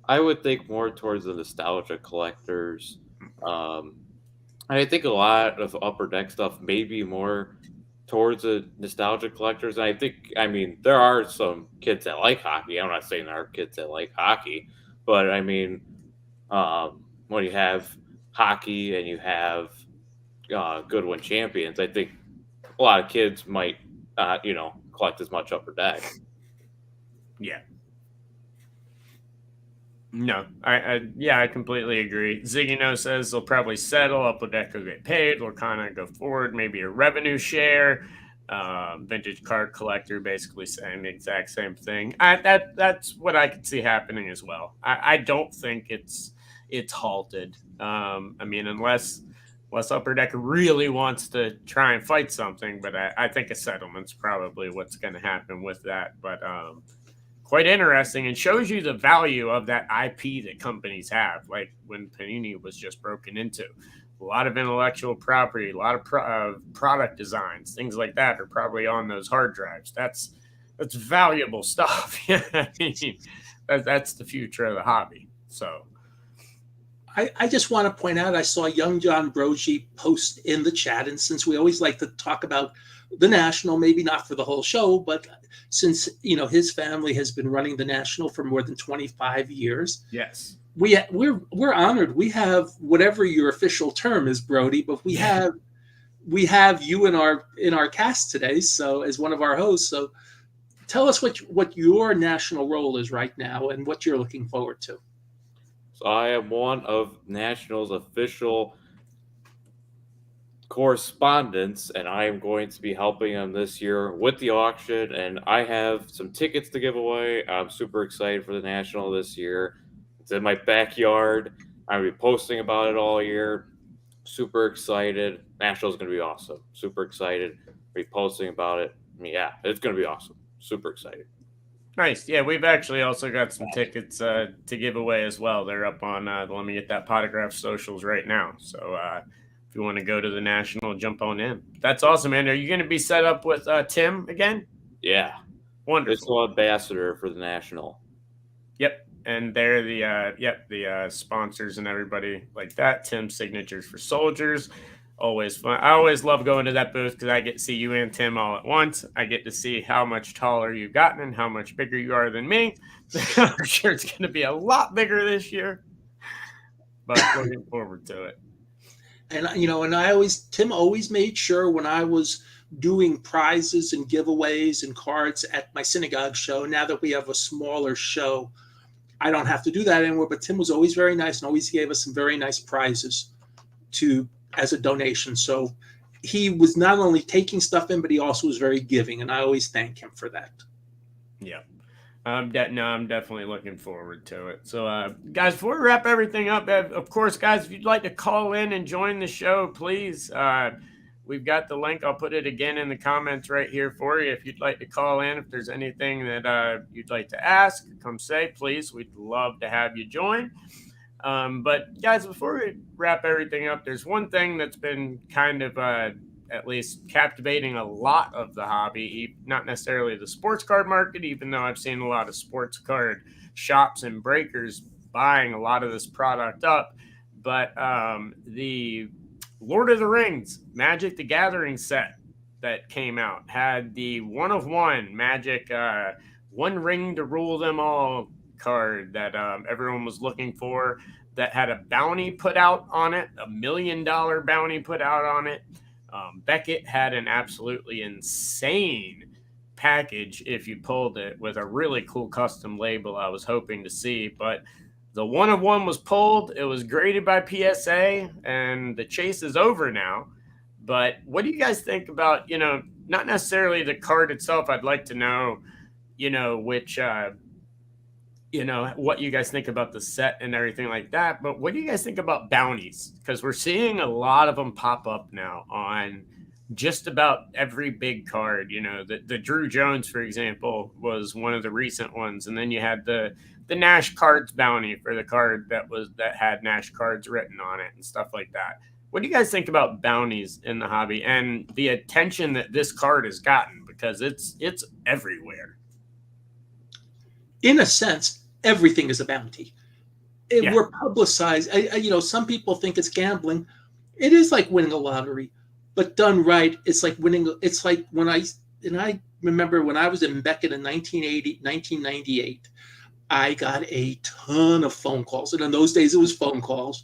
I would think more towards the nostalgia collectors. I think a lot of Upper Deck stuff may be more towards the nostalgia collectors. And I mean, there are some kids that like hockey. I'm not saying there are kids that like hockey, but I mean, when you have hockey and you have Goodwin champions, I think a lot of kids might, collect as much Upper Deck. Yeah. No, I completely agree. Ziggy says they'll probably settle. Upper Deck will get paid. Lorcana go forward. Maybe a revenue share. Vintage card collector basically saying the exact same thing. That's what I could see happening as well. I don't think it's halted. I mean, unless Upper Deck really wants to try and fight something, but I think a settlement's probably what's going to happen with that. But quite interesting, and shows you the value of that IP that companies have. Like when Panini was just broken into, a lot of intellectual property, a lot of product designs, things like that are probably on those hard drives. That's valuable stuff. I mean, that's the future of the hobby. So I just want to point out, I saw young John Brogy post in the chat, and since we always like to talk about the National, maybe not for the whole show, but since his family has been running the National for more than 25 years. Yes. We're honored. We have whatever your official term is, Brody, but we have you in our cast today, so as one of our hosts. So tell us what your national role is right now and what you're looking forward to. So I am one of National's official correspondents, and I am going to be helping them this year with the auction, and I have some tickets to give away. I'm super excited for the National this year. It's in my backyard. I'm going to be posting about it all year. Super excited. National's going to be awesome. Super excited. Be posting about it. Yeah, it's going to be awesome. Super excited. Nice. Yeah, we've actually also got some tickets to give away as well. They're up on Let Me Get That Potograph socials right now. So if you want to go to the National, jump on in. That's awesome, man. Are you going to be set up with Tim again? Yeah. Wonderful. Ambassador for the National. Yep. And they're the sponsors and everybody like that. Tim's Signatures for Soldiers. Always fun. I always love going to that booth because I get to see you and Tim all at once. I get to see how much taller you've gotten and how much bigger you are than me. I'm sure it's going to be a lot bigger this year, but looking forward to it. And Tim always made sure when I was doing prizes and giveaways and cards at my synagogue show. Now that we have a smaller show, I don't have to do that anymore. But Tim was always very nice and always gave us some very nice prizes as a donation. So he was not only taking stuff in, but he also was very giving, and I always thank him for that. Yeah. I'm definitely looking forward to it. So, guys, before we wrap everything up, of course, guys, if you'd like to call in and join the show, please, we've got the link. I'll put it again in the comments right here for you. If you'd like to call in, if there's anything that you'd like to ask, come say, please. We'd love to have you join. But guys, before we wrap everything up, there's one thing that's been kind of at least captivating a lot of the hobby, not necessarily the sports card market, even though I've seen a lot of sports card shops and breakers buying a lot of this product up. But the Lord of the Rings Magic the Gathering set that came out had the 1-of-1 Magic one ring to rule them all card that everyone was looking for, that had a bounty put out on it, $1 million bounty put out on it. Beckett had an absolutely insane package if you pulled it with a really cool custom label I was hoping to see, but the 1 of 1 was pulled. It was graded by PSA, and the chase is over now. But what do you guys think about, not necessarily the card itself? I'd like to know, which, what you guys think about the set and everything like that. But what do you guys think about bounties? Because we're seeing a lot of them pop up now on just about every big card. The Drew Jones, for example, was one of the recent ones. And then you had the Nash cards bounty for the card that had Nash cards written on it and stuff like that. What do you guys think about bounties in the hobby and the attention that this card has gotten? Because it's everywhere. In a sense, everything is a bounty. We're publicized. Some people think it's gambling. It is like winning a lottery, but done right, it's like winning. It's like I remember when I was in Beckett in 1998, I got a ton of phone calls. And in those days, it was phone calls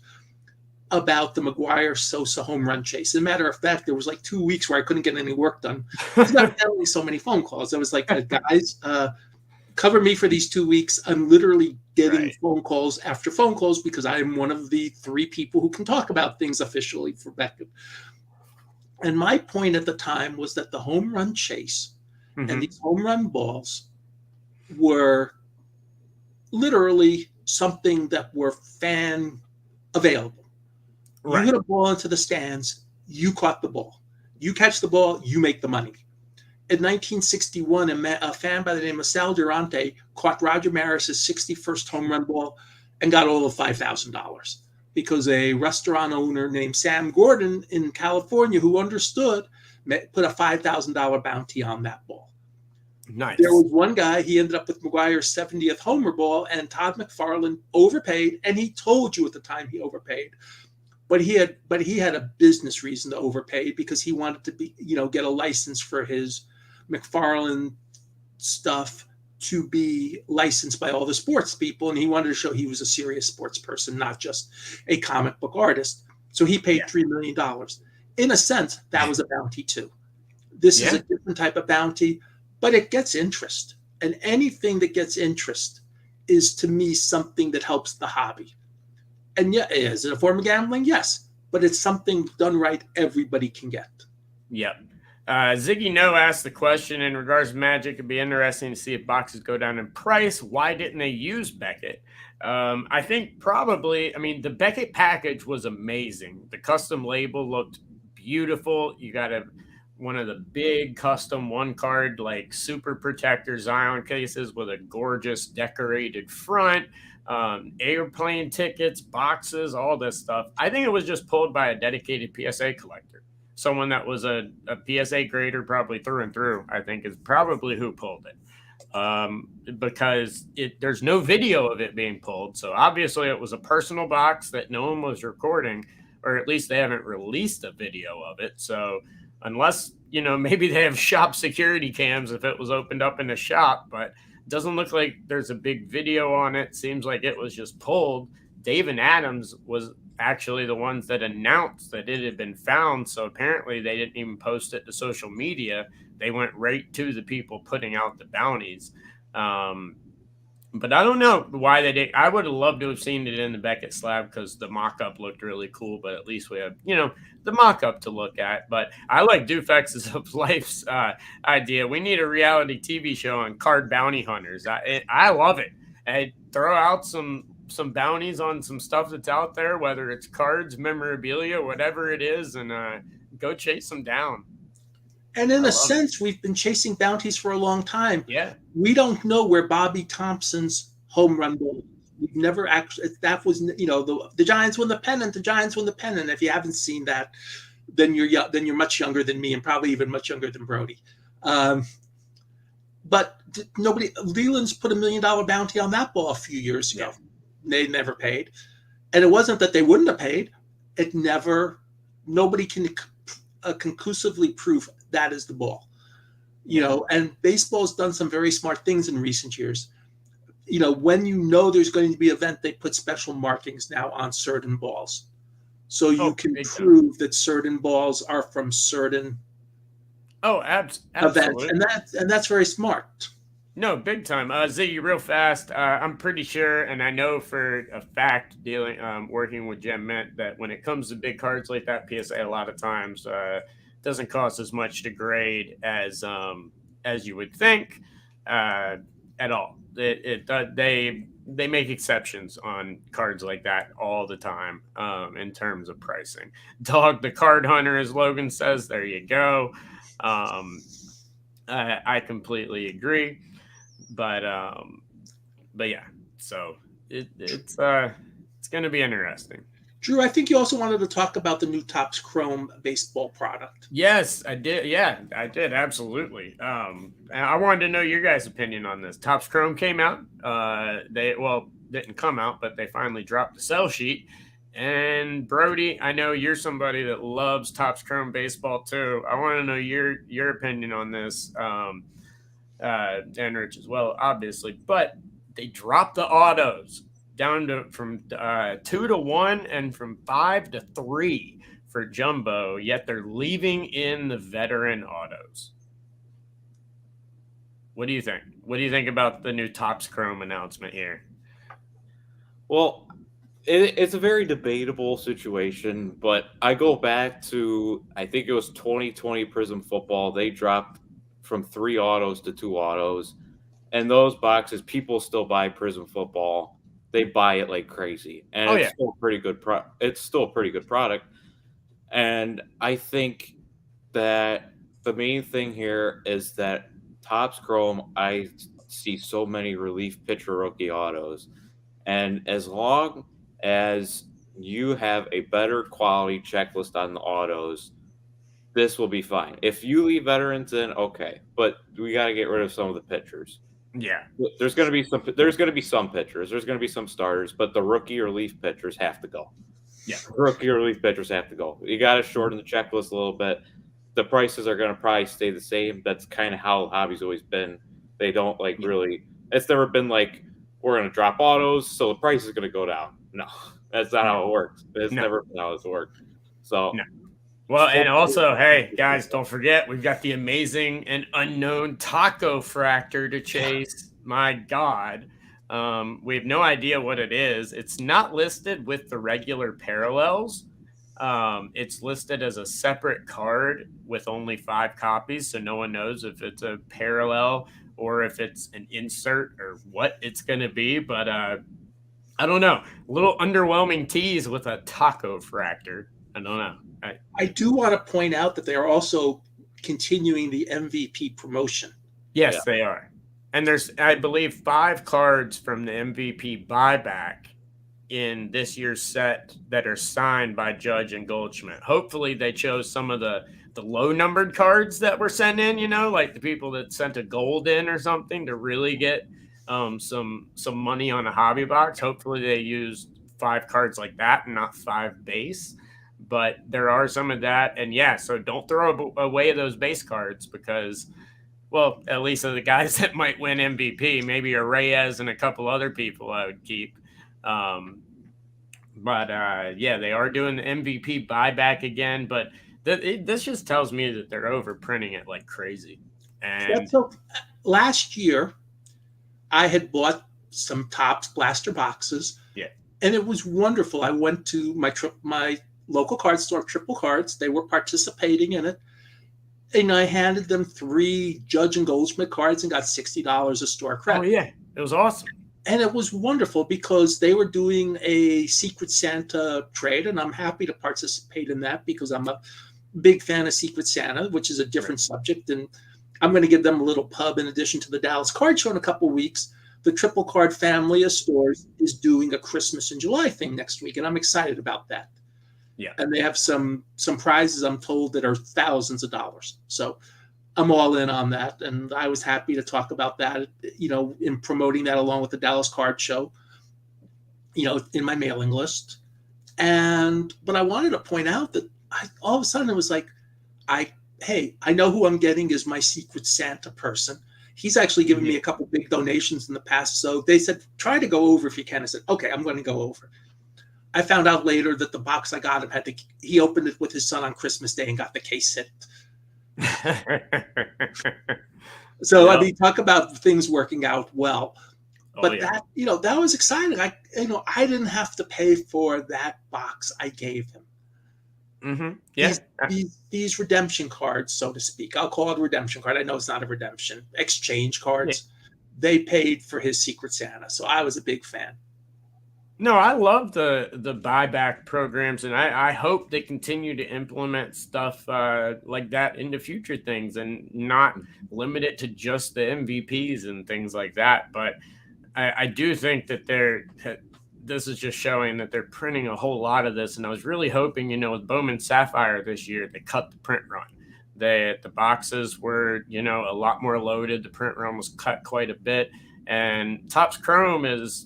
about the McGwire-Sosa home run chase. As a matter of fact, there was like 2 weeks where I couldn't get any work done. It's not only so many phone calls. I was like, guys, cover me for these 2 weeks. I'm literally getting phone calls after phone calls because I am one of the 3 people who can talk about things officially for Beckett. And my point at the time was that the home run chase and these home run balls were literally something that were fan available. You hit a ball into the stands, you caught the ball. You catch the ball, you make the money. In 1961, a fan by the name of Sal Durante caught Roger Maris's 61st home run ball and got all of $5,000 because a restaurant owner named Sam Gordon in California, who understood, put a $5,000 bounty on that ball. Nice. There was one guy, he ended up with McGwire's 70th homer ball, and Todd McFarlane overpaid, and he told you at the time he overpaid. But he had a business reason to overpay because he wanted to get a license for his McFarlane stuff to be licensed by all the sports people, and he wanted to show he was a serious sports person, not just a comic book artist. So he paid $3 million. In a sense, that was a bounty too. This is a different type of bounty, but it gets interest. And anything that gets interest is, to me, something that helps the hobby. And is it a form of gambling? Yes. But it's something done right, everybody can get. Yep. Ziggy No asked the question in regards to Magic. It'd be interesting to see if boxes go down in price. Why didn't they use Beckett? I think probably, the Beckett package was amazing. The custom label looked beautiful. You got one of the big custom one card, like super protector Zion cases with a gorgeous decorated front, airplane tickets, boxes, all this stuff. I think it was just pulled by a dedicated PSA collector. Someone that was a PSA grader probably through and through, I think is probably who pulled it. Because there's no video of it being pulled. So obviously it was a personal box that no one was recording, or at least they haven't released a video of it. So unless, maybe they have shop security cams if it was opened up in a shop, but it doesn't look like there's a big video on it. Seems like it was just pulled. Dave and Adams was actually the ones that announced that it had been found. So apparently they didn't even post it to social media. They went right to the people putting out the bounties. But I don't know why they did. I would have loved to have seen it in the Beckett slab because the mock-up looked really cool, but at least we have, the mock-up to look at. But I like Dufex's of Life's idea. We need a reality TV show on card bounty hunters. I love it. And throw out some bounties on some stuff that's out there, whether it's cards, memorabilia, whatever it is, and go chase them down. And in a sense, we've been chasing bounties for a long time. Yeah. We don't know where Bobby Thompson's home run ball is. We've never actually, that was, the Giants win the pennant, If you haven't seen that, then you're much younger than me and probably even much younger than Brody. But Leland's put $1 million bounty on that ball a few years ago. Yeah. They never paid. And it wasn't that they wouldn't have paid. Nobody can conclusively prove that is the ball. And baseball's done some very smart things in recent years. When there's going to be an event, they put special markings now on certain balls. so you can prove that certain balls are from certain events, absolutely. and that's very smart. No, big time. Ziggy, real fast. I'm pretty sure, and I know for a fact, working with Gem Mint, that when it comes to big cards like that, PSA a lot of times doesn't cost as much to grade as you would think at all. They make exceptions on cards like that all the time in terms of pricing. Dog the card hunter, as Logan says. There you go. I completely agree. But yeah, so it's going to be interesting. Drew, I think you also wanted to talk about the new Topps Chrome baseball product. Yes, I did. Yeah, I did. Absolutely. I wanted to know your guys' opinion on this. Topps Chrome came out. They didn't come out, but they finally dropped the sell sheet. And Brody, I know you're somebody that loves Topps Chrome baseball too. I want to know your opinion on this. And Rich as well, obviously, but they dropped the autos down to from 2 to 1 and from 5 to 3 for jumbo, yet they're leaving in the veteran autos. What do you think? What do you think about the new Topps Chrome announcement here? Well, it's a very debatable situation, but I go back to, I think it was 2020 Prism Football. They dropped from 3 autos to 2 autos, and those boxes, people still buy Prism Football. They buy it like crazy, and it's still pretty good. It's still a pretty good product, and I think that the main thing here is that Topps Chrome, I see so many relief pitcher rookie autos, and as long as you have a better quality checklist on the autos, this will be fine. If you leave veterans in, okay, but we got to get rid of some of the pitchers. Yeah, there's going to be some. There's going to be some pitchers. There's going to be some starters, but the rookie or relief pitchers have to go. Yeah, rookie or relief pitchers have to go. You got to shorten the checklist a little bit. The prices are going to probably stay the same. That's kind of how hobby's always been. They don't really. It's never been like we're going to drop autos, so the price is going to go down. No, that's not how it works. It's never been how it's worked. So. No. Well, and also, hey, guys, don't forget, we've got the amazing and unknown taco fractor to chase. My God. We have no idea what it is. It's not listed with the regular parallels. It's listed as a separate card with only 5 copies, so no one knows if it's a parallel or if it's an insert or what it's going to be. But I don't know. A little underwhelming tease with a taco fractor. I don't know. I do want to point out that they are also continuing the MVP promotion. Yes, they are. And there's, I believe, 5 cards from the MVP buyback in this year's set that are signed by Judge and Goldschmidt. Hopefully they chose some of the low-numbered cards that were sent in, like the people that sent a gold in or something to really get some money on a hobby box. Hopefully they used 5 cards like that and not 5 base. But there are some of that. And so don't throw away those base cards because, well, at least of the guys that might win MVP, maybe a Reyes and a couple other people I would keep. But they are doing the MVP buyback again. But this just tells me that they're overprinting it like crazy. And so last year, I had bought some Topps blaster boxes. Yeah. And it was wonderful. I went to my local card store, Triple Cards. They were participating in it. And I handed them 3 Judge and Goldschmidt cards and got $60 a store credit. Oh, yeah. It was awesome. And it was wonderful because they were doing a Secret Santa trade, and I'm happy to participate in that because I'm a big fan of Secret Santa, which is a different subject. And I'm going to give them a little pub in addition to the Dallas Card Show in a couple of weeks. The Triple Card family of stores is doing a Christmas in July thing next week, and I'm excited about that. Yeah. And they have some prizes, I'm told, that are thousands of dollars. So I'm all in on that. And I was happy to talk about that, in promoting that along with the Dallas Card Show, in my mailing list. But I wanted to point out that all of a sudden it was like, I know who I'm getting is my Secret Santa person. He's actually given me a couple big donations in the past. So they said, try to go over if you can. I said, okay, I'm going to go over. I found out later that the box I got him he opened it with his son on Christmas Day and got the case hit. So, Yep. I mean, talk about things working out well. But yeah. that was exciting. I didn't have to pay for that box I gave him. Mm-hmm. Yeah. These redemption cards, so to speak. I'll call it a redemption card. I know it's not a redemption. Exchange cards. Yeah. They paid for his Secret Santa. So I was a big fan. No, I love the buyback programs, and I hope they continue to implement stuff like that into future things and not limit it to just the MVPs and things like that. But I do think that this is just showing that they're printing a whole lot of this. And I was really hoping, with Bowman Sapphire this year, they cut the print run. The boxes were, a lot more loaded. The print run was cut quite a bit. And Topps Chrome is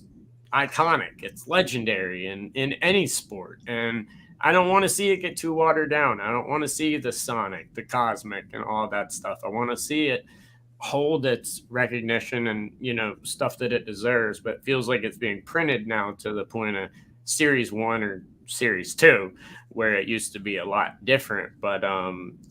iconic. It's legendary in any sport. And I don't want to see it get too watered down. I don't want to see the Sonic, the Cosmic, and all that stuff. I want to see it hold its recognition and stuff that it deserves, but it feels like it's being printed now to the point of Series 1 or Series 2, where it used to be a lot different. But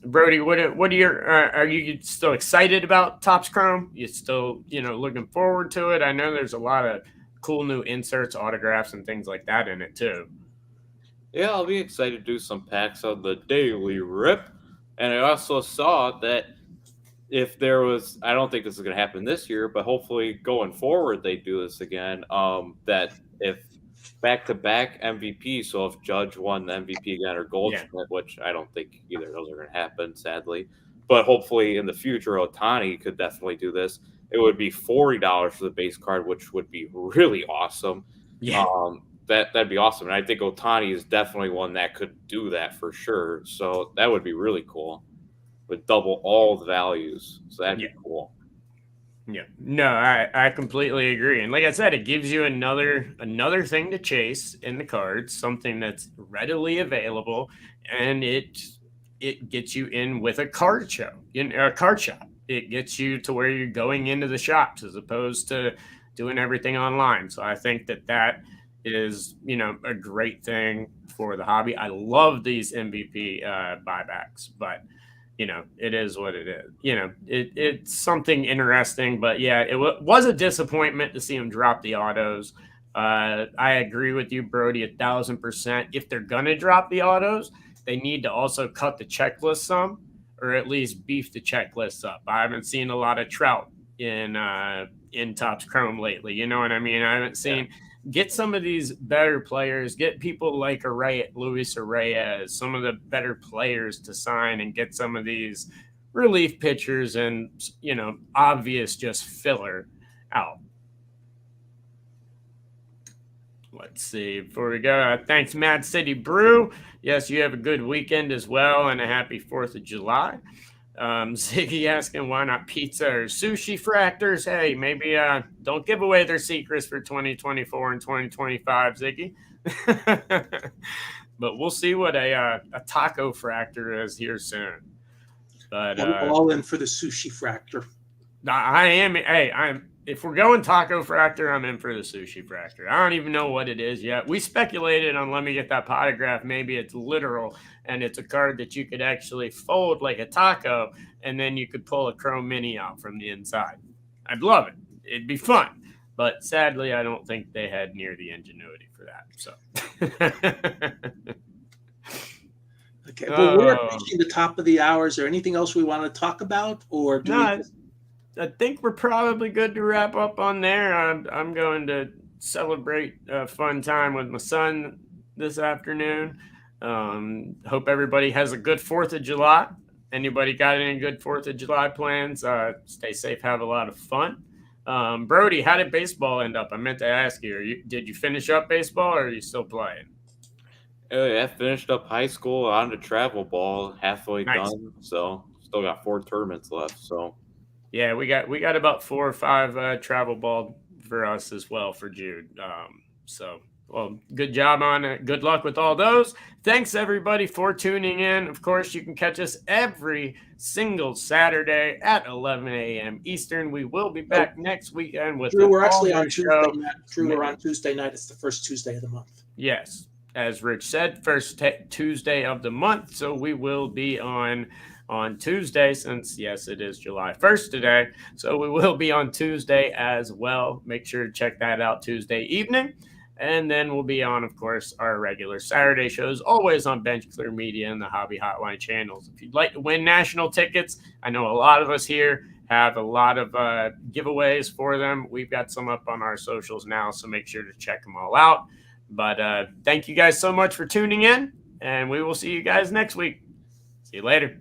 Brody, what are your are you still excited about Topps Chrome? You still looking forward to it? I know there's a lot of cool new inserts, autographs, and things like that in it too. Yeah, I'll be excited to do some packs on the Daily Rip. And I also saw that if there was, I don't think this is going to happen this year, but hopefully going forward they do this again, that if back-to-back MVP, so if Judge won the MVP again or Goldschmidt, which I don't think either of those are going to happen, sadly, but hopefully in the future Ohtani could definitely do this. It would be $40 for the base card, which would be really awesome. Yeah. That'd be awesome. And I think Ohtani is definitely one that could do that for sure. So that would be really cool. Would double all the values. So that'd be cool. Yeah. No, I completely agree. And like I said, it gives you another thing to chase in the cards, something that's readily available, and it gets you in with a card show, a card shop. It gets you to where you're going into the shops as opposed to doing everything online. So I think that is, a great thing for the hobby. I love these MVP buybacks, but it is what it is. It's something interesting, but yeah, it was a disappointment to see him drop the autos. I agree with you, Brody, 1,000%. If they're gonna drop the autos, they need to also cut the checklist some, or at least beef the checklist up. I haven't seen a lot of Trout in Topps Chrome lately. You know what I mean? I haven't seen. Yeah. Get some of these better players, get people like Luis Reyes, some of the better players to sign, and get some of these relief pitchers and, obvious just filler out. Let's see. Before we go, thanks, Mad City Brew. Yes, you have a good weekend as well, and a happy 4th of July. Ziggy asking why not pizza or sushi fractors. Hey, maybe don't give away their secrets for 2024 and 2025, Ziggy. But we'll see what a taco fractor is here soon. But I'm all in for the sushi fractor. I am. Hey, if we're going taco fractor, I'm in for the sushi fractor. I don't even know what it is yet. We speculated on Let Me Get That Potograph. Maybe it's literal, and it's a card that you could actually fold like a taco, and then you could pull a Chrome Mini out from the inside. I'd love it. It'd be fun. But sadly, I don't think they had near the ingenuity for that. So. Okay, well, we're reaching the top of the hour. Is there anything else we want to talk about, or do we? I think we're probably good to wrap up on there. I'm going to celebrate a fun time with my son this afternoon. Hope everybody has a good 4th of July. Anybody got any good 4th of July plans? Stay safe, have a lot of fun. Brody, how did baseball end up? I meant to ask you, did you finish up baseball or are you still playing? I finished up high school on to travel ball, halfway done. So still got 4 tournaments left. So. Yeah, we got about 4 or 5 travel ball for us as well for Jude. Well, good job on it. Good luck with all those. Thanks, everybody, for tuning in. Of course, you can catch us every single Saturday at 11 a.m. Eastern. We will be back next weekend with Drew, we're actually on Tuesday night. Drew, we're on Tuesday night. It's the first Tuesday of the month. Yes. as Rich said, first Tuesday of the month. So we will be on Tuesday, since yes, it is July 1st today. So we will be on Tuesday as well. Make sure to check that out Tuesday evening. And then we'll be on, of course, our regular Saturday shows, always on Bench Clear Media and the Hobby Hotline channels. If you'd like to win national tickets, I know a lot of us here have a lot of giveaways for them. We've got some up on our socials now, so make sure to check them all out. But thank you guys so much for tuning in, and we will see you guys next week. See you later.